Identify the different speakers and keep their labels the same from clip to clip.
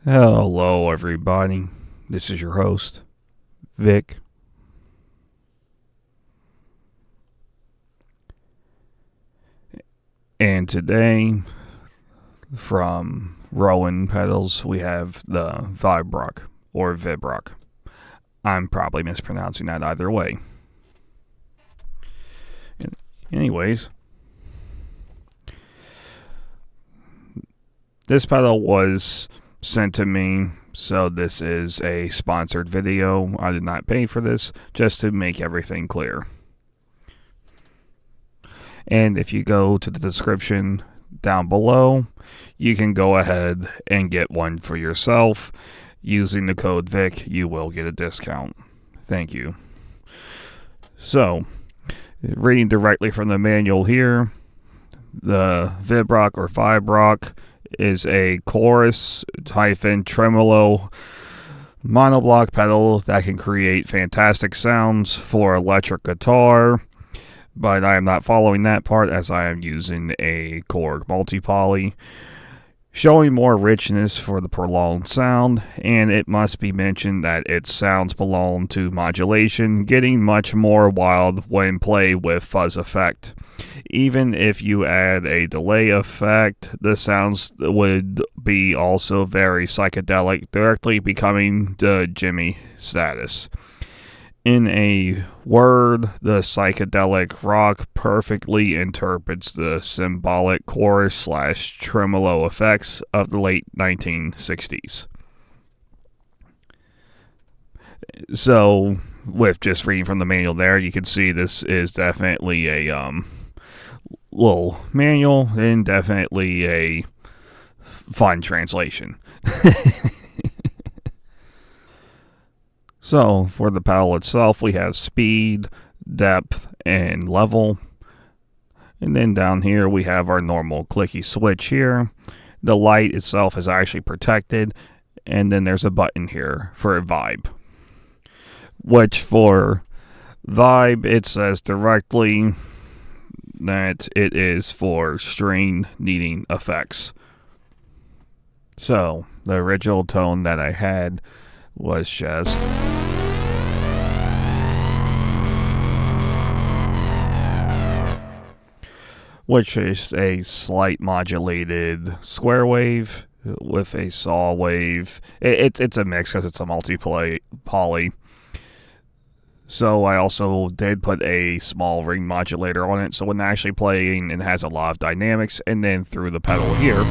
Speaker 1: Hello everybody, this is your host, Vic. And today, from Rowin pedals, we have the Vibrock, or Vibrock. I'm probably mispronouncing that either way. Anyways, this pedal was sent to me, so this is a sponsored video. I did not pay for this, just to make everything clear. And if you go to the description down below, you can go ahead and get one for yourself. Using the code VIC, you will get a discount. Thank you. So, reading directly from the manual here, the Vibrock or Vibrock is a chorus-tremolo monoblock pedal that can create fantastic sounds for electric guitar, but I am not following that part as I am using a Korg multi-poly, showing more richness for the prolonged sound. And it must be mentioned that its sounds belong to modulation, getting much more wild when played with fuzz effect. Even if you add a delay effect, the sounds would be also very psychedelic, directly becoming the Jimmy status. In a word, the psychedelic rock perfectly interprets the symbolic chorus/tremolo effects of the late 1960s. So, with just reading from the manual there, you can see this is definitely a little manual and definitely a fun translation. So, for the pedal itself, we have speed, depth, and level. And then down here, we have our normal clicky switch here. The light itself is actually protected. And then there's a button here for a vibe. Which for vibe, it says directly that it is for string needing effects. So, the original tone that I had was just... which is a slight modulated square wave with a saw wave. It's a mix because it's a multi-poly. So I also did put a small ring modulator on it, so when actually playing, it has a lot of dynamics, and then through the pedal here,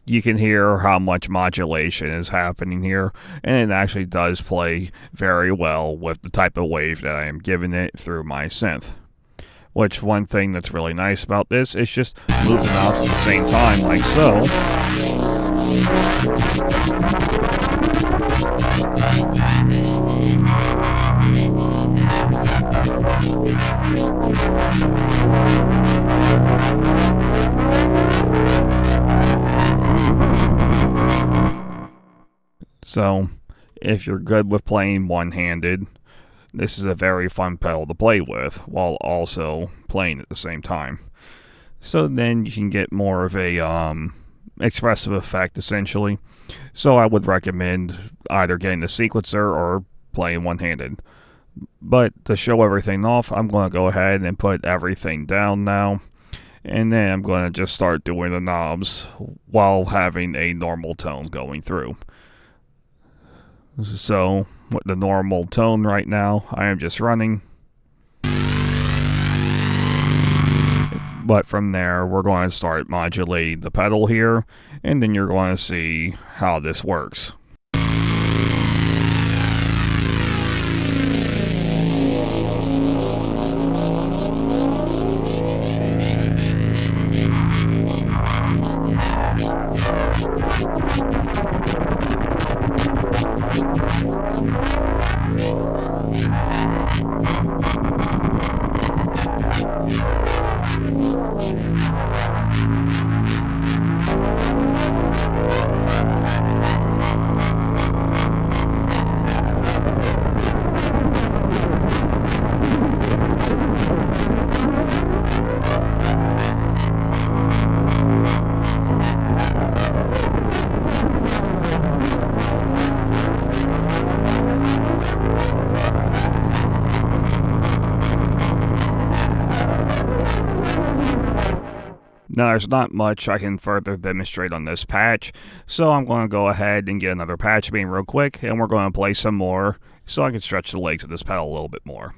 Speaker 1: you can hear how much modulation is happening here, and it actually does play very well with the type of wave that I am giving it through my synth. Which, one thing that's really nice about this is just move the knobs at the same time, like so. So, if you're good with playing one-handed, this is a very fun pedal to play with, while also playing at the same time. So then you can get more of a expressive effect, essentially. So I would recommend either getting the sequencer or playing one-handed. But to show everything off, I'm going to go ahead and put everything down now. And then I'm going to just start doing the knobs while having a normal tone going through. So, with the normal tone right now, I am just running. But from there, we're going to start modulating the pedal here, and then you're going to see how this works. Now, there's not much I can further demonstrate on this patch, so I'm going to go ahead and get another patch beam real quick, and we're going to play some more so I can stretch the legs of this pedal a little bit more.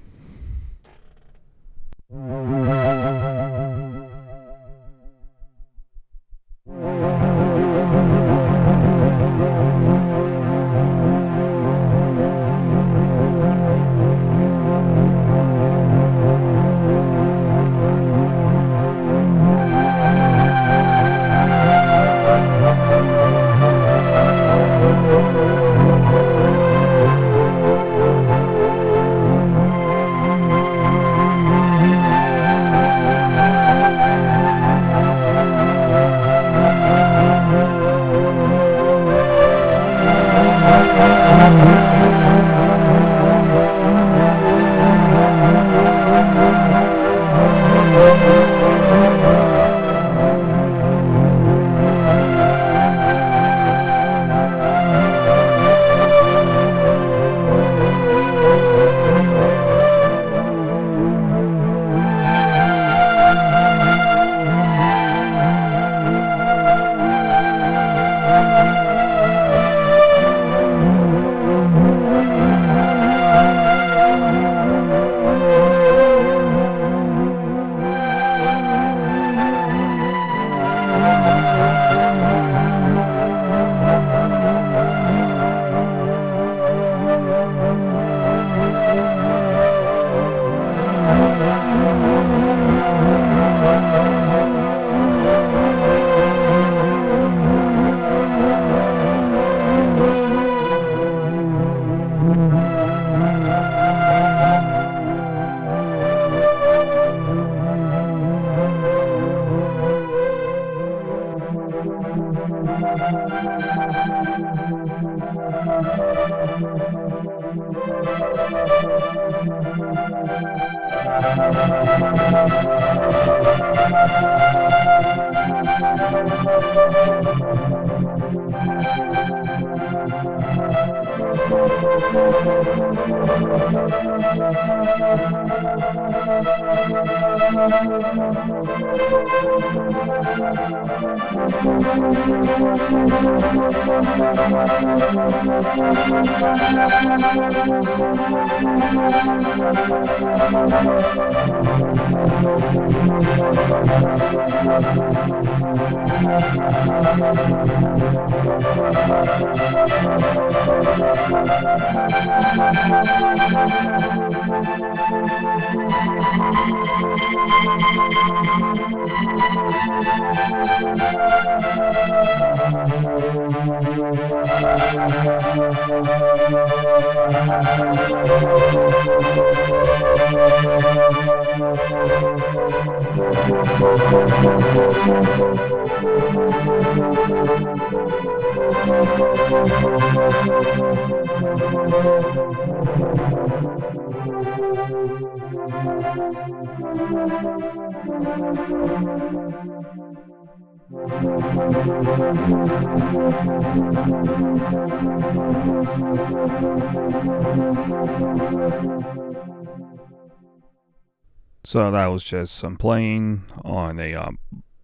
Speaker 1: So that was just some playing on a,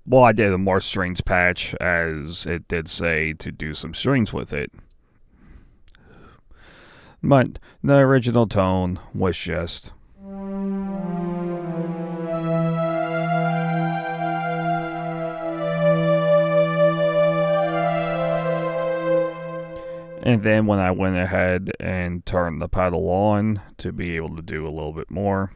Speaker 1: well, I did a more strings patch, as it did say to do some strings with it. But the original tone was just... And then when I went ahead and turned the pedal on to be able to do a little bit more.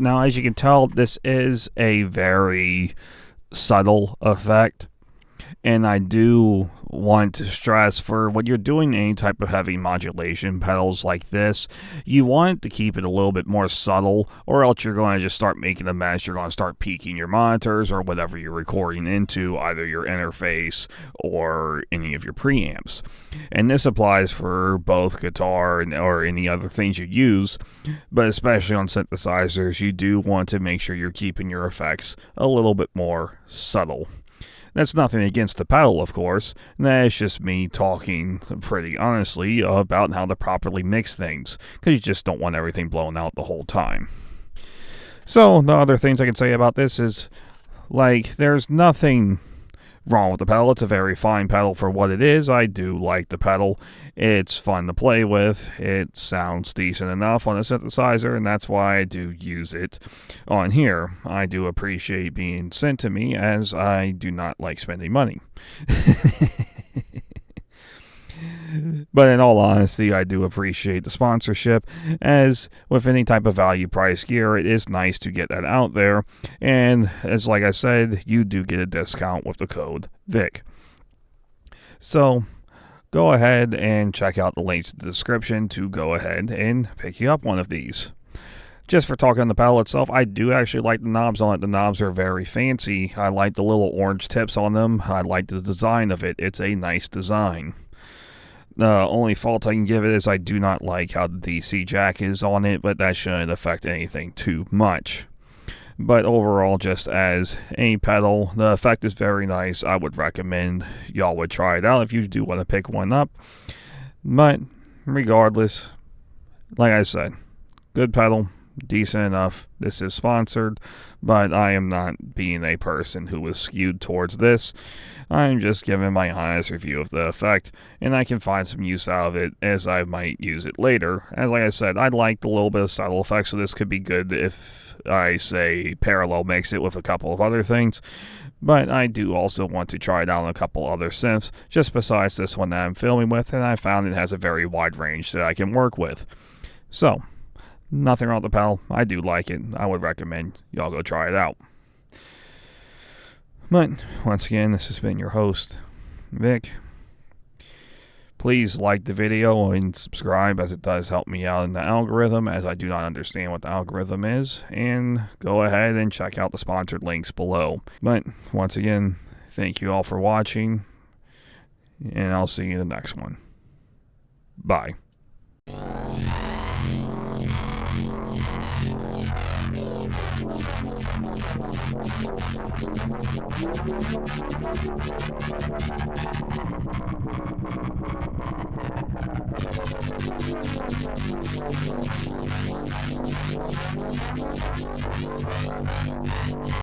Speaker 1: Now, as you can tell, this is a very subtle effect. And I do want to stress, for when you're doing any type of heavy modulation pedals like this, you want to keep it a little bit more subtle, or else you're going to just start making a mess. You're going to start peaking your monitors or whatever you're recording into, either your interface or any of your preamps. And this applies for both guitar or any other things you use, but especially on synthesizers, you do want to make sure you're keeping your effects a little bit more subtle. That's nothing against the pedal, of course. That's just me talking pretty honestly about how to properly mix things, because you just don't want everything blown out the whole time. So, the other things I can say about this is, like, there's nothing wrong with the pedal. It's a very fine pedal for what it is. I do like the pedal. It's fun to play with. It sounds decent enough on a synthesizer, and that's why I do use it on here. I do appreciate being sent to me, as I do not like spending money. But in all honesty, I do appreciate the sponsorship, as with any type of value price gear, it is nice to get that out there. And as like I said, you do get a discount with the code VIC. So go ahead and check out the links in the description to go ahead and pick you up one of these. Just for talking on the pedal itself, I do actually like the knobs on it. The knobs are very fancy. I like the little orange tips on them. I like the design of it. It's a nice design. The only fault I can give it is I do not like how the DC jack is on it, but that shouldn't affect anything too much. But overall, just as a pedal, the effect is very nice. I would recommend y'all would try it out if you do want to pick one up. But regardless, like I said, good pedal, decent enough. This is sponsored, but I am not being a person who is skewed towards this. I'm just giving my honest review of the effect, and I can find some use out of it as I might use it later. As like I said, I like a little bit of subtle effects, so this could be good if I, say, parallel mix it with a couple of other things. But I do also want to try it out on a couple other synths, just besides this one that I'm filming with, and I found it has a very wide range that I can work with. So, nothing wrong with the pedal. I do like it. I would recommend y'all go try it out. But, once again, this has been your host, Vic. Please like the video and subscribe, as it does help me out in the algorithm, as I do not understand what the algorithm is. And go ahead and check out the sponsored links below. But, once again, thank you all for watching, and I'll see you in the next one. Bye.